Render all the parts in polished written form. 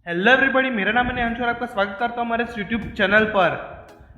Hello everybody, मेरा नाम है अंशु और आपका स्वागत करता हूं हमारे यूट्यूब चैनल पर।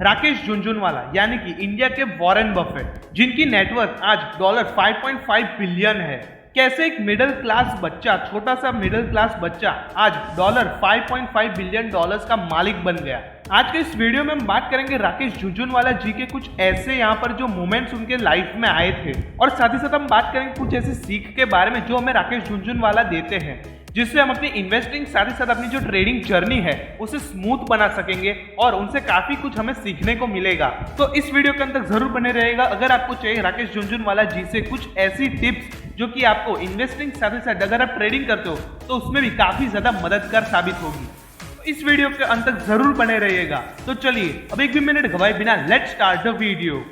राकेश झुनझुनवाला यानी कि इंडिया के वॉरेन बफेट, जिनकी नेटवर्थ आज $5.5 बिलियन है, कैसे एक मिडिल क्लास बच्चा, छोटा सा मिडिल क्लास बच्चा आज $5.5 बिलियन का मालिक बन गया। आज के इस वीडियो में हम बात करेंगे राकेश झुनझुनवाला जी के कुछ ऐसे यहाँ पर जो मोमेंट्स उनके लाइफ में आए थे, और साथ ही साथ हम बात करेंगे कुछ ऐसी सीख के बारे में जो हमें राकेश झुनझुनवाला देते हैं, जिससे हम अपनी इन्वेस्टिंग साथ ही साथ अपनी जो ट्रेडिंग जर्नी है उसे स्मूथ बना सकेंगे और उनसे काफी कुछ हमें सीखने को मिलेगा। तो इस वीडियो के अंदर जरूर बने रहेगा अगर आपको चाहिए राकेश झुनझुनवाला जी से कुछ ऐसी टिप्स जो कि आपको इन्वेस्टिंग साथ ही साथ अगर आप ट्रेडिंग करते हो तो उसमें भी काफी ज्यादा मददगार साबित होगी। तो इस वीडियो के अंत तक जरूर बने रहिएगा। तो चलिए अब एक भी मिनट गवाए बिना let's start the video.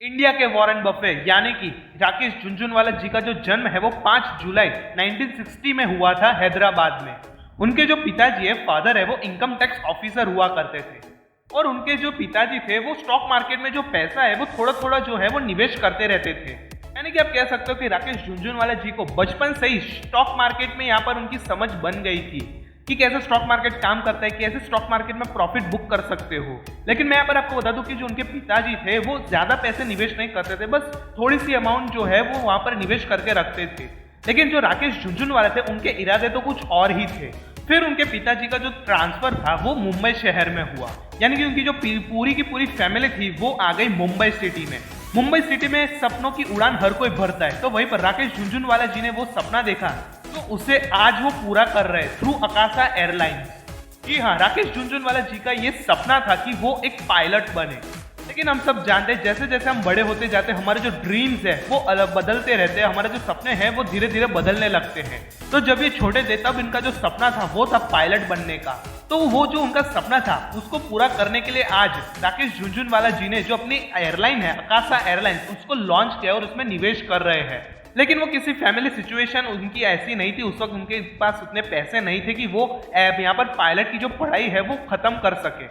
India के वॉरेन बफेट यानी कि राकेश झुनझुनवाला जी का जो जन्म है वो 5 जुलाई 1960 में हुआ था हैदराबाद में। उनके जो पिताजी है, फादर है, वो इनकम टैक्स ऑफिसर हुआ करते थे, और उनके जो पिताजी थे वो स्टॉक मार्केट में जो पैसा है वो थोड़ा थोड़ा जो है वो निवेश करते रहते थे। यानी कि आप कह सकते हो कि राकेश झुनझुनवाला जी को बचपन से ही स्टॉक मार्केट में यहाँ पर उनकी समझ बन गई थी कि कैसे स्टॉक मार्केट काम करता है, कैसे स्टॉक मार्केट में प्रॉफिट बुक कर सकते हो। लेकिन मैं यहाँ पर आपको बता दूं कि जो उनके पिताजी थे वो ज्यादा पैसे निवेश नहीं करते थे, बस थोड़ी सी अमाउंट जो है वो वहां पर निवेश करके रखते थे। लेकिन जो राकेश झुनझुनवाला थे उनके इरादे तो कुछ और ही थे। फिर उनके पिताजी का जो ट्रांसफर था वो मुंबई शहर में हुआ, यानी कि उनकी जो पूरी की पूरी फैमिली थी वो आ गई मुंबई सिटी में। मुंबई सिटी में सपनों की उड़ान हर कोई भरता है, तो वहीं पर राकेश झुनझुनवाला जी ने वो सपना देखा तो उसे आज वो पूरा कर रहे हैं थ्रू आकाशा एयरलाइंस। जी हाँ, राकेश झुनझुनवाला जी का ये सपना था कि वो एक पायलट बने। लेकिन हम सब जानते हैं जैसे जैसे हम बड़े होते जाते हैं हमारे जो ड्रीम्स है वो अलग बदलते रहते हैं, हमारे जो सपने हैं वो धीरे धीरे बदलने लगते हैं। तो जब ये छोटे थे तब इनका जो सपना था वो था पायलट बनने का। तो वो जो उनका सपना था उसको पूरा करने के लिए आज राकेश झुनझुनवाला जी ने जो अपनी एयरलाइन है आकाशा एयरलाइंस उसको लॉन्च किया और उसमें निवेश कर रहे हैं। लेकिन वो किसी फैमिली सिचुएशन उनकी ऐसी नहीं थी, उस वक्त उनके पास उतने पैसे नहीं थे कि वो यहाँ पर पायलट की जो पढ़ाई है वो खत्म कर सके।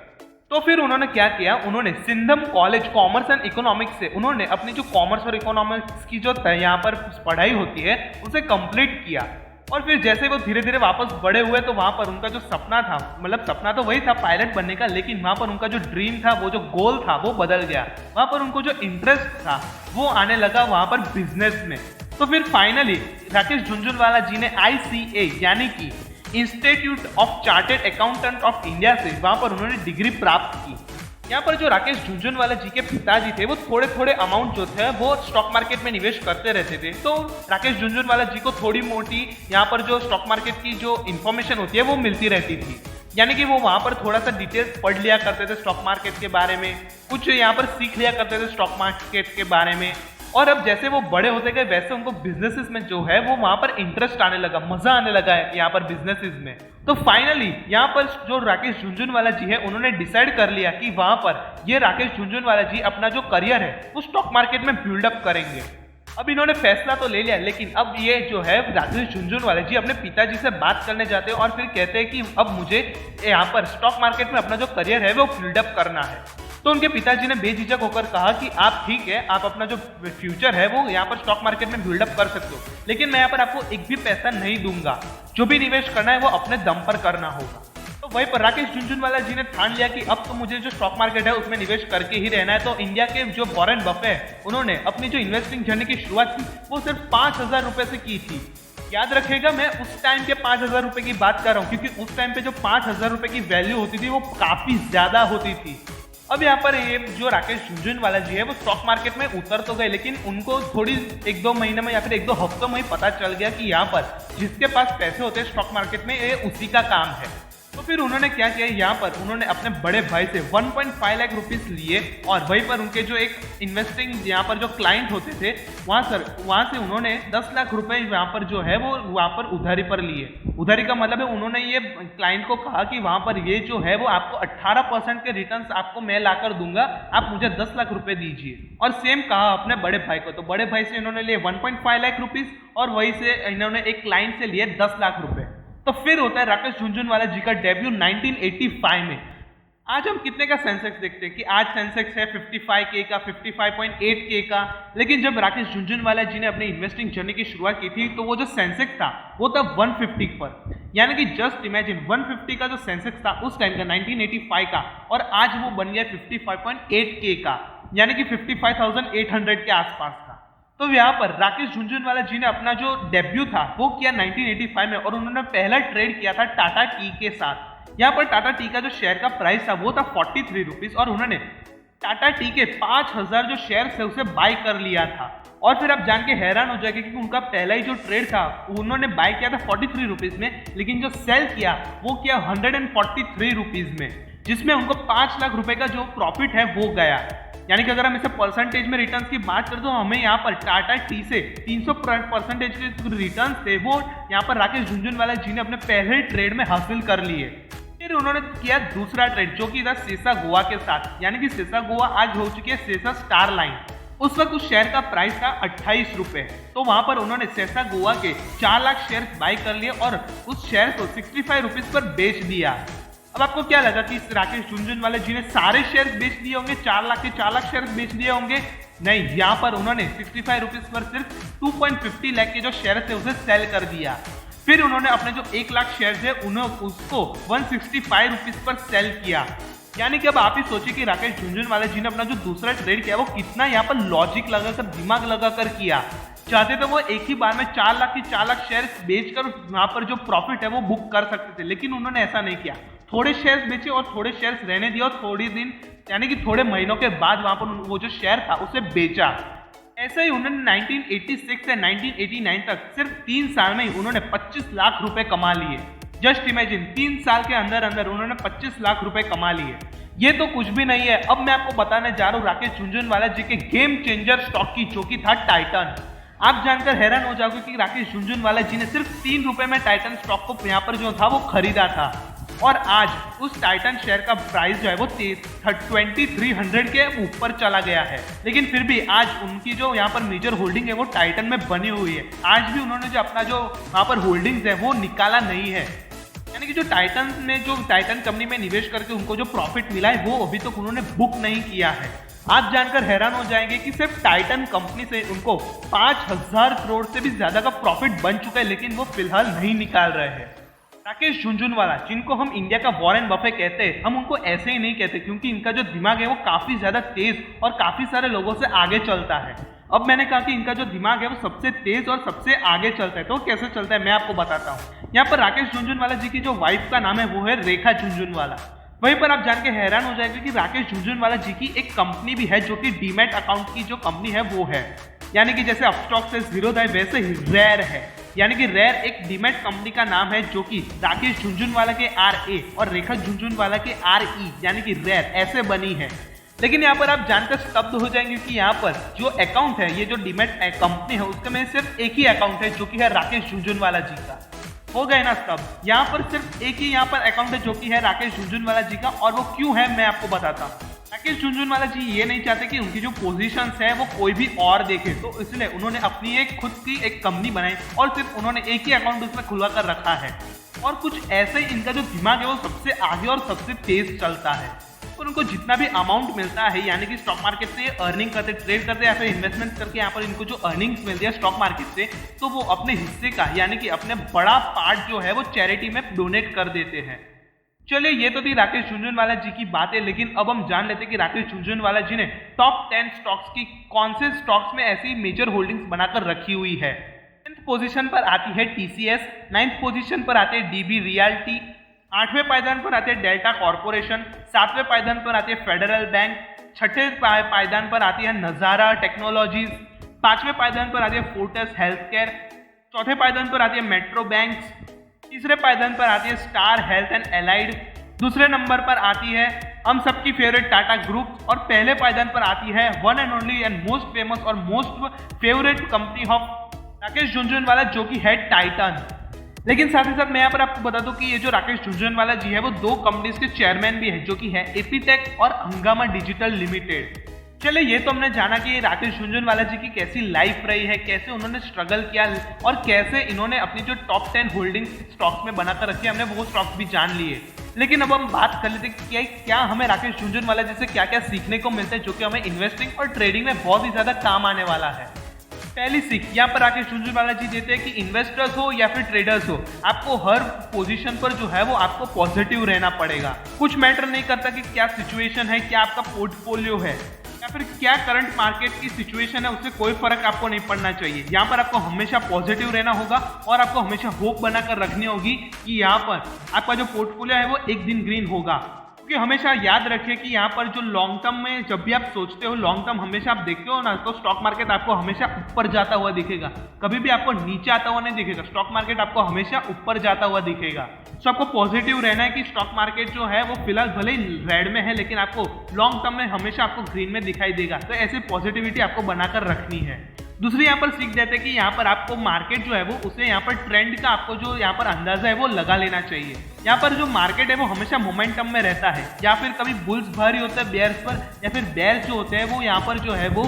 तो फिर उन्होंने क्या किया, उन्होंने Singham college commerce and economics से उन्होंने अपनी जो कॉमर्स और इकोनॉमिक्स की जो यहाँ पर पढ़ाई होती है उसे कंप्लीट किया। और फिर जैसे वो धीरे धीरे वापस बड़े हुए तो वहां पर उनका जो सपना था, मतलब सपना तो वही था पायलट बनने का, लेकिन वहां पर उनका जो ड्रीम था, वो जो गोल था वो बदल गया। वहां पर उनको जो इंटरेस्ट था वो आने लगा वहां पर बिजनेस में। तो फिर फाइनली राकेश झुनझुनवाला जी ने ICA यानी कि institute of chartered accountant of India से वहां पर उन्होंने डिग्री प्राप्त की। यहाँ पर जो राकेश झुनझुनवाला जी के पिताजी थे वो थोड़े थोड़े अमाउंट जो थे वो स्टॉक मार्केट में निवेश करते रहते थे, तो राकेश झुनझुनवाला जी को थोड़ी मोटी यहाँ पर जो स्टॉक मार्केट की जो इन्फॉर्मेशन होती है वो मिलती रहती थी। यानी कि वो वहां पर थोड़ा सा डिटेल्स पढ़ लिया करते थे स्टॉक मार्केट के बारे में, कुछ यहाँ पर सीख लिया करते थे स्टॉक मार्केट के बारे में। और अब जैसे वो बड़े होते गए वैसे उनको बिजनेसेस में जो है वो वहां पर इंटरेस्ट आने लगा, मजा आने लगा है यहाँ पर बिजनेसेस में। तो फाइनली यहाँ पर जो राकेश झुनझुनवाला जी है उन्होंने डिसाइड कर लिया कि वहां पर ये राकेश झुनझुनवाला जी अपना जो करियर है वो स्टॉक मार्केट में बिल्डअप करेंगे। अब इन्होंने फैसला तो ले लिया, लेकिन अब ये जो है राकेश झुनझुनवाला जी अपने पिताजी से बात करने जाते हैं और फिर कहते हैं कि अब मुझे यहाँ पर स्टॉक मार्केट में अपना जो करियर है वो बिल्डअप करना है। तो उनके पिताजी ने बेझिझक होकर कहा कि आप ठीक है, आप अपना जो फ्यूचर है वो यहाँ पर स्टॉक मार्केट में बिल्डअप कर सकते हो, लेकिन मैं यहाँ पर आपको एक भी पैसा नहीं दूंगा, जो भी निवेश करना है वो अपने दम पर करना होगा। तो वहीं पर राकेश झुनझुनवाला जी ने ठान लिया कि अब तो मुझे जो स्टॉक मार्केट है उसमें निवेश करके ही रहना है। तो इंडिया के जो वॉरेन बफेट है उन्होंने अपनी जो इन्वेस्टिंग जर्नी की शुरुआत की वो सिर्फ 5,000 रुपए से की थी। याद रखिएगा मैं उस टाइम के 5,000 रुपए की बात कर रहा हूँ, क्योंकि उस टाइम पे जो 5,000 रुपए की वैल्यू होती थी वो काफी ज्यादा होती थी। अब यहाँ पर ये जो राकेश झुनझुनवाला जी है वो स्टॉक मार्केट में उतर तो गए, लेकिन उनको थोड़ी 1-2 महीने में या फिर 1-2 हफ्तों में ही पता चल गया कि यहाँ पर जिसके पास पैसे होते हैं स्टॉक मार्केट में ये उसी का काम है। तो फिर उन्होंने क्या किया, यहाँ पर उन्होंने अपने बड़े भाई से 1.5 लाख रुपीस लिए और वहीं पर उनके जो एक इन्वेस्टिंग यहाँ पर जो क्लाइंट होते थे वहाँ से उन्होंने 10 लाख रुपए यहाँ पर जो है वो वहाँ पर उधारी पर लिए। उधारी का मतलब है उन्होंने ये क्लाइंट को कहा कि वहाँ पर ये जो है वो आपको 18% के रिटर्न्स आपको मैं लाकर दूंगा, आप मुझे 10 लाख रुपए दीजिए। और सेम कहा अपने बड़े भाई को, तो बड़े भाई से इन्होंने लिए 1.5 लाख रुपीस और वहीं से इन्होंने एक क्लाइंट से लिए 10 लाख रुपए। तो फिर होता है राकेश झुनझुनवाला जी का डेब्यू 1985 में। आज हम कितने का सेंसेक्स देखते हैं कि आज सेंसेक्स है 55K का, 55.8K का, लेकिन जब राकेश झुनझुनवाला जी ने अपनी इन्वेस्टिंग जर्नी की शुरुआत की थी तो वो जो सेंसेक्स था वो था 150 पर। यानी कि जस्ट इमेजिन 150 का जो सेंसेक्स था उस टाइम का 1985 का, और आज वो बन गया 55.8K का, यानी कि 55,800 के आसपास का। तो यहाँ पर राकेश झुनझुनवाला जी ने अपना जो डेब्यू था वो किया 1985 में, और उन्होंने पहला ट्रेड किया था टाटा टी के साथ। यहाँ पर टाटा टी का जो शेयर का प्राइस था वो था 43 रुपीज, और उन्होंने टाटा टी के 5000 जो शेयर थे उसे बाय कर लिया था। और फिर आप जान के हैरान हो जाएंगे कि उनका पहला ही जो ट्रेड था उन्होंने बाय किया था 43 रुपीज में, लेकिन जो सेल किया वो किया 143 रुपीज में, जिसमें उनको 5 लाख रुपए का जो प्रॉफिट है वो गया। यानी कि अगर हम इसे परसेंटेज में रिटर्न्स की बात करें तो हमें यहाँ पर टाटा टी से 300% के रिटर्न्स थे वो यहाँ पर राकेश झुनझुनवाला जी ने अपने पहले ट्रेड में हासिल कर लिए। फिर उन्होंने किया दूसरा ट्रेड जो कि था सेसा गोवा के साथ, यानी कि सेसा गोवा आज हो चुकी है सेसा स्टार लाइन। उस वक्त उस शेयर का प्राइस था 28 रुपए। तो वहां पर उन्होंने सेसा गोवा के 4 लाख शेयर बाय कर लिए और उस शेयर को 65 रुपीज पर बेच दिया। अब आपको क्या लगा कि राकेश झुनझुनवाला जी ने सारे शेयर्स बेच दिए होंगे, 4 लाख के 4 लाख शेयर्स बेच दिए होंगे? नहीं, यहाँ पर उन्होंने 65 रुपीज पर सिर्फ 2.50 लाख के जो शेयर थे उसे सेल कर दिया। फिर उन्होंने अपने जो 1 लाख शेयर थे उसको 165 रुपीज पर सेल किया। यानी कि अब आप ही सोचिए कि राकेश झुनझुनवाला जी ने अपना जो दूसरा ट्रेड किया वो कितना यहाँ पर लॉजिक लगाकर, दिमाग लगाकर किया। चाहते तो वो एक ही बार में 4 लाख की 4 लाख शेयर्स बेचकर वहां पर जो प्रॉफिट है वो बुक कर सकते थे, लेकिन उन्होंने ऐसा नहीं किया। थोड़े शेयर्स बेचे और थोड़े शेयर्स रहने दिए और थोड़ी दिन यानी कि थोड़े महीनों के बाद वहां पर वो जो शेयर था उसे बेचा। ऐसे ही उन्होंने 1986 से 1989 तक सिर्फ 3 साल में ही उन्होंने 25 लाख रुपए कमा लिए। जस्ट इमेजिन 3 साल के अंदर अंदर उन्होंने 25 लाख रुपए कमा लिए। ये तो कुछ भी नहीं है। अब मैं आपको बताने जा रहा हूँ राकेश झुनझुनवाला जी के गेम चेंजर स्टॉक की, जो कि था टाइटन। आप जानकर हैरान हो जाओगे कि राकेश झुनझुनवाला जी ने सिर्फ 3 रुपए में टाइटन स्टॉक को यहाँ पर जो था वो खरीदा था, और आज उस टाइटन शेयर का प्राइस जो है वो 2300 के ऊपर चला गया है। लेकिन फिर भी आज उनकी जो यहाँ पर मेजर होल्डिंग है वो टाइटन में बनी हुई है। आज भी उन्होंने जो अपना जो वहाँ पर होल्डिंग्स है वो निकाला नहीं है। यानी कि जो टाइटन में जो टाइटन कंपनी में निवेश करके उनको जो प्रॉफिट मिला है वो अभी तक उन्होंने बुक नहीं किया है। आप जानकर हैरान हो जाएंगे कि सिर्फ टाइटन कंपनी से उनको 5000 करोड़ से भी ज्यादा का प्रॉफिट बन चुका है, लेकिन वो फिलहाल नहीं निकाल रहे हैं। राकेश झुनझुनवाला, जिनको हम इंडिया का वॉरेन बफे कहते हैं, हम उनको ऐसे ही नहीं कहते क्योंकि इनका जो दिमाग है वो काफी ज्यादा तेज और काफी सारे लोगों से आगे चलता है। अब मैंने कहा कि इनका जो दिमाग है वो सबसे तेज और सबसे आगे चलता है, तो कैसे चलता है मैं आपको बताता हूँ। यहाँ पर राकेश झुनझुनवाला जी की जो वाइफ का नाम है वो है रेखा झुनझुनवाला। वहीं पर आप जान के हैरान हो जाएंगे कि राकेश झुनझुनवाला जी की एक कंपनी भी है जो कि डीमैट अकाउंट की जो कंपनी है वो है। यानी कि जैसे अपस्टॉक से जीरोधा है वैसे ही रेयर है। यानी कि रेयर एक डीमैट कंपनी का नाम है जो कि राकेश झुनझुनवाला के RA और रेखा झुनझुनवाला के RE यानी कि रेयर ऐसे बनी है। लेकिन यहाँ पर आप जानकर स्तब्ध हो जाएंगे कि यहाँ पर जो अकाउंट है, ये जो डीमैट कंपनी है उसके में सिर्फ एक ही अकाउंट है जो कि है राकेश झुनझुनवाला जी का। हो गए ना स्तब्ध। यहाँ पर सिर्फ एक ही यहाँ पर अकाउंट है जो कि है राकेश झुनझुनवाला जी का, और वो क्यों है मैं आपको बताता हूँ। राकेश झुनझुनवाला जी ये नहीं चाहते कि उनकी जो पोजीशंस है वो कोई भी और देखे, तो इसलिए उन्होंने अपनी एक खुद की एक कंपनी बनाई और सिर्फ उन्होंने एक ही अकाउंट उसमें खुलवा कर रखा है। और कुछ ऐसे ही इनका जो दिमाग है वो सबसे आगे और सबसे तेज चलता है। और उनको जितना भी अमाउंट मिलता है, यानी कि स्टॉक मार्केट से अर्निंग करते, ट्रेड करते या फिर इन्वेस्टमेंट करके यहाँ पर इनको जो अर्निंग्स मिलती है स्टॉक मार्केट से, तो वो अपने हिस्से का यानी कि अपने बड़ा पार्ट जो है वो चैरिटी में डोनेट कर देते हैं। चलिए, ये तो थी राकेश झुनझुनवाला जी की बातें, लेकिन अब हम जान लेते हैं कि राकेश झुनझुनवाला जी ने टॉप 10 स्टॉक्स की कौन से स्टॉक्स में ऐसी मेजर होल्डिंग्स बनाकर रखी हुई है। 10th पोजीशन पर आती है TCS, 9th पोजीशन पर आते हैं DB रियल्टी, 8वें पायदान पर आते हैं डेल्टा कॉर्पोरेशन, 7वें पायदान पर आती है फेडरल बैंक, 6ठे पायदान पर आती है नजारा टेक्नोलॉजीज, 5वें पायदान पर आती है फोर्टिस हेल्थ केयर, 4थे पायदान पर आती है मेट्रो बैंक्स, तीसरे पायदान पर आती है स्टार हेल्थ एंड एलाइड, दूसरे नंबर पर आती है हम सबकी फेवरेट टाटा ग्रुप और पहले पायदान पर आती है one and only and most famous और most favourite company of Rakesh Jhunjhunwala जो कि है टाइटन। लेकिन साथ ही साथ मैं यहाँ पर आपको बता दूं कि ये जो राकेश झुनझुनवाला जी है वो दो कंपनीज के चेयरमैन भी है जो कि है एपीटेक और हंगामा डिजिटल लिमिटेड। चलिए ये तो हमने जाना कि राकेश झुनझुनवाला जी की कैसी लाइफ रही है, कैसे उन्होंने स्ट्रगल किया और कैसे इन्होंने अपनी जो टॉप 10 होल्डिंग स्टॉक्स में बनाकर रखी है, हमने वो स्टॉक्स भी जान लिए। लेकिन अब हम बात कर लेते हैं कि क्या हमें राकेश झुनझुनवाला जी से क्या क्या सीखने को मिलता है जो कि हमें इन्वेस्टिंग और ट्रेडिंग में बहुत ही ज्यादा काम आने वाला है। पहली सीख यहाँ पर राकेश झुनझुनवाला जी देते हैं कि इन्वेस्टर्स हो या फिर ट्रेडर्स हो, आपको हर पोजीशन पर जो है वो आपको पॉजिटिव रहना पड़ेगा। कुछ मैटर नहीं करता कि क्या सिचुएशन है, क्या आपका पोर्टफोलियो है या फिर क्या करंट मार्केट की सिचुएशन है, उससे कोई फर्क आपको नहीं पड़ना चाहिए। यहाँ पर आपको हमेशा पॉजिटिव रहना होगा और आपको हमेशा होप बनाकर रखनी होगी कि यहाँ पर आपका जो पोर्टफोलियो है वो एक दिन ग्रीन होगा। क्योंकि हमेशा याद रखिए कि यहाँ पर जो लॉन्ग टर्म में जब भी आप सोचते हो, लॉन्ग टर्म हमेशा आप देखते हो ना, तो स्टॉक मार्केट आपको हमेशा ऊपर जाता हुआ दिखेगा, कभी भी आपको नीचे आता हुआ नहीं दिखेगा। स्टॉक मार्केट आपको हमेशा ऊपर जाता हुआ दिखेगा। तो आपको पॉजिटिव रहना है कि स्टॉक मार्केट जो है वो फिलहाल भले ही रेड में है लेकिन आपको लॉन्ग टर्म में हमेशा आपको ग्रीन में दिखाई देगा। तो ऐसी पॉजिटिविटी आपको बनाकर रखनी है। दूसरी यहाँ पर सीख देते हैं कि यहाँ पर आपको मार्केट जो है वो उसे यहाँ पर ट्रेंड का आपको जो यहाँ पर अंदाजा है वो लगा लेना चाहिए। यहाँ पर जो मार्केट है वो हमेशा मोमेंटम में रहता है, या फिर कभी बुल्स भारी होता है बेयर्स पर, या फिर बेयर्स जो होते हैं वो यहाँ पर जो है वो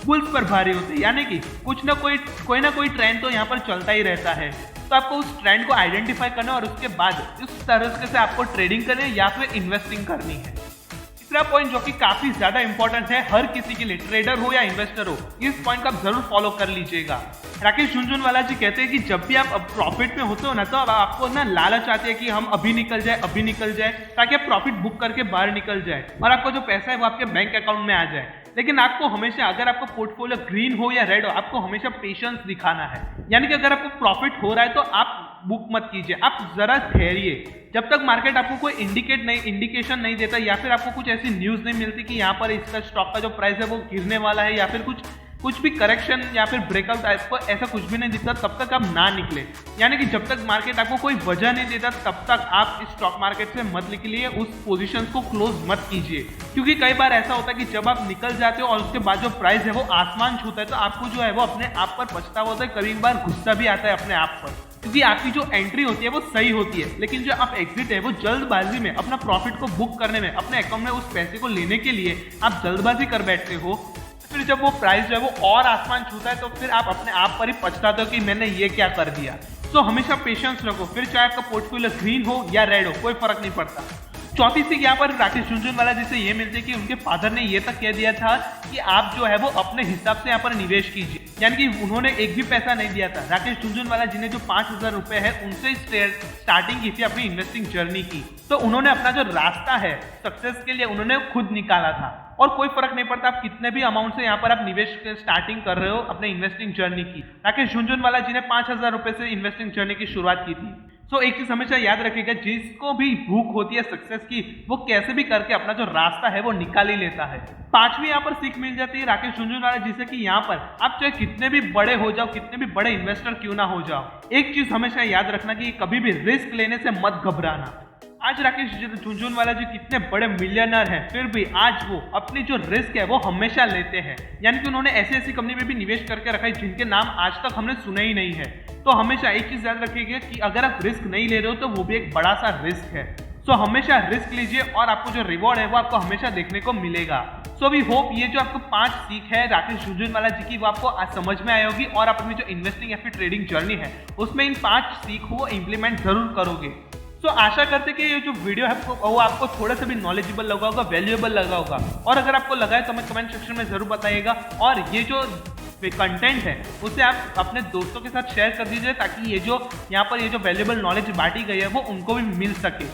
बुल्स पर भारी होते हैं। यानी कि कुछ ना कोई ट्रेंड तो यहाँ पर चलता ही रहता है। तो आपको उस ट्रेंड को आइडेंटिफाई करना और उसके बाद उस तरह से आपको ट्रेडिंग करनी है या फिर इन्वेस्टिंग करनी है। तीसरा पॉइंट जो कि काफी ज्यादा इंपॉर्टेंट है हर किसी के लिए, ट्रेडर हो या इन्वेस्टर हो, इस पॉइंट का आप जरूर फॉलो कर लीजिएगा। राकेश झुनझुनवाला जी कहते हैं कि जब भी आप प्रॉफिट में होते हो ना, तो आपको ना लालच आती है कि हम अभी निकल जाए ताकि आप प्रॉफिट बुक करके बाहर निकल जाए और आपका जो पैसा है वो आपके बैंक अकाउंट में आ जाए। लेकिन आपको हमेशा, अगर आपका पोर्टफोलियो ग्रीन हो या रेड हो, आपको हमेशा पेशेंस दिखाना है। यानी कि अगर आपको प्रॉफिट हो रहा है तो आप बुक मत कीजिए, आप जरा ठहरिए जब तक मार्केट आपको कोई इंडिकेशन नहीं देता या फिर आपको कुछ ऐसी न्यूज नहीं मिलती कि यहाँ पर इसका स्टॉक का जो प्राइस है वो गिरने वाला है या फिर कुछ भी करेक्शन या फिर ब्रेकआउट आपको ऐसा कुछ भी नहीं दिखता, तब तक आप ना निकले। यानी कि जब तक मार्केट आपको कोई वजह नहीं देता तब तक आप इस स्टॉक मार्केट से मत निकलिए, उस पोजीशन को क्लोज मत कीजिए। क्योंकि कई बार ऐसा होता है कि जब आप निकल जाते हो और उसके बाद जो प्राइस है वो आसमान छूता है, तो आपको जो है वो अपने आप पर पछतावा होता है, कभी बार गुस्सा भी आता है अपने आप पर। क्योंकि आपकी जो एंट्री होती है वो सही होती है, लेकिन जो आप एग्जिट है वो जल्दबाजी में अपना प्रॉफिट को बुक करने में, अपने अकाउंट में उस पैसे को लेने के लिए आप जल्दबाजी कर बैठते हो। फिर जब वो प्राइस जो है वो और आसमान छूता है तो फिर आप अपने आप पर ही पछताते हो कि मैंने ये क्या कर दिया। तो हमेशा पेशेंस रखो, फिर चाहे आपका पोर्टफोलियो ग्रीन हो या रेड हो, कोई फर्क नहीं पड़ता। चौथी सीख यहाँ पर राकेश झुनझुनवाला जी से ये मिलती है कि उनके फादर ने ये तक कह दिया था कि आप जो है वो अपने हिसाब से यहाँ पर निवेश कीजिए। यानी कि उन्होंने एक भी पैसा नहीं दिया था। राकेश झुनझुनवाला जी ने जो 5,000 रुपए है उनसे स्टार्टिंग की थी अपनी इन्वेस्टिंग जर्नी की। तो उन्होंने अपना जो रास्ता है सक्सेस के लिए उन्होंने खुद निकाला था और कोई फर्क नहीं पड़ता आप कितने भी अमाउंट से यहाँ पर आप निवेश स्टार्टिंग कर रहे हो अपने इन्वेस्टिंग जर्नी की। राकेश झुनझुनवाला जी ने 5,000 रुपए से इन्वेस्टिंग जर्नी की शुरुआत की थी। तो एक चीज हमेशा याद रखिएगा, जिसको भी भूख होती है सक्सेस की, वो कैसे भी करके अपना जो रास्ता है वो निकाल ही लेता है। पांचवी यहाँ पर सीख मिल जाती है राकेश झुनझुनवाला जी से कि यहाँ पर आप चाहे कितने भी बड़े हो जाओ, कितने भी बड़े इन्वेस्टर क्यों ना हो जाओ, एक चीज हमेशा याद रखना कि कभी भी रिस्क लेने से मत घबराना। आज राकेश झुनझुनवाला जी कितने बड़े मिलियनर हैं, फिर भी आज वो अपनी जो रिस्क है वो हमेशा लेते हैं। यानी कि उन्होंने ऐसी कंपनी में भी निवेश करके रखा है जिनके नाम आज तक हमने सुने ही नहीं है। तो हमेशा एक चीज याद रखिएगा कि अगर आप रिस्क नहीं ले रहे हो तो वो भी एक बड़ा सा रिस्क है। सो हमेशा रिस्क लीजिए और आपको जो रिवॉर्ड है वो आपको हमेशा देखने को मिलेगा। सो वी होप ये जो आपको 5 सीख है राकेश झुनझुनवाला जी की वो आपको आज समझ में आई होगी और आप अपनी जो इन्वेस्टिंग या फिर ट्रेडिंग जर्नी है उसमें इन 5 सीख को इम्प्लीमेंट जरूर करोगे। तो आशा करते कि ये जो वीडियो है वो आपको थोड़ा सा भी नॉलेजेबल लगा होगा, वैल्यूएबल लगा होगा। और अगर आपको लगा है तो हमें कमेंट सेक्शन में जरूर बताइएगा और ये जो कंटेंट है उसे आप अपने दोस्तों के साथ शेयर कर दीजिए ताकि ये जो यहाँ पर ये जो वैल्यूएबल नॉलेज बांटी गई है वो उनको भी मिल सके।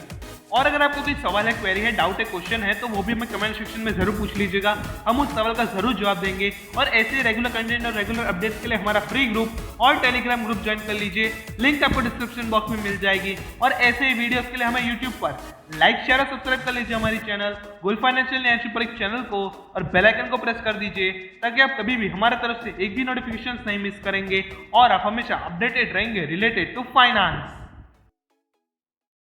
और अगर आपको कोई सवाल है, क्वेरी है, डाउट है, क्वेश्चन है तो वो भी हमें कमेंट सेक्शन में जरूर पूछ लीजिएगा, हम उस सवाल का जरूर जवाब देंगे। और ऐसे रेगुलर कंटेंट और रेगुलर अपडेट्स के लिए हमारा फ्री ग्रुप और टेलीग्राम ग्रुप ज्वाइन कर लीजिए, लिंक आपको डिस्क्रिप्शन बॉक्स में मिल जाएगी। और ऐसे ही वीडियोस के लिए हमें यूट्यूब पर लाइक, शेयर और सब्सक्राइब कर लीजिए हमारी चैनल गुल फाइनेंशियल न्याय पर चैनल को और बेल आइकन को प्रेस कर दीजिए ताकि आप कभी भी हमारे तरफ से एक भी नोटिफिकेशन नहीं मिस करेंगे और आप हमेशा अपडेटेड रहेंगे रिलेटेड टू फाइनेंस।